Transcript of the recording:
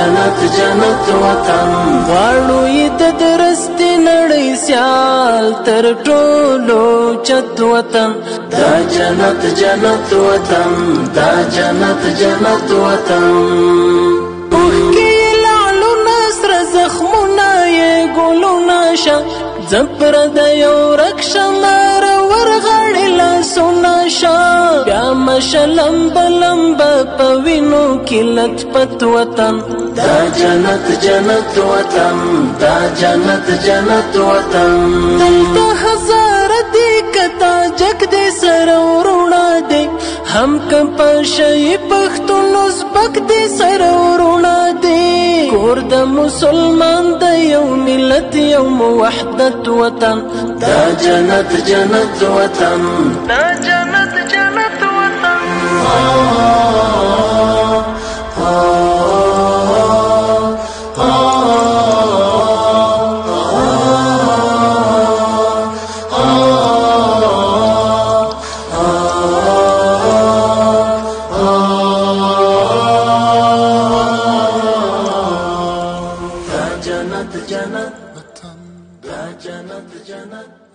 جنت جنت وطن غواړو یې د درستې نړۍ سیال تر ټولو چت وطن دا جنت جنت وطن دا جنت جنت وطن اوښکې یې لعلونه سره زخمونه یې ګلونه شه زپر د یو رکشه لاره ورغړې لاسونه شه بیا مشه لمبه لمبه په وینو کې لطپت وطن دا جنت جنت وطن دا جنت جنت وطن دلته هزاره دی کتا جګ دی سره ورونه دی هم که په شی پښتون ازبک دی سره ورونه دی کور د مسلمان د یو ملت یو موحدت وطن دا جنت جنت وطن دا جنت جنت وطن جنت جنت وطن دا جنت جنت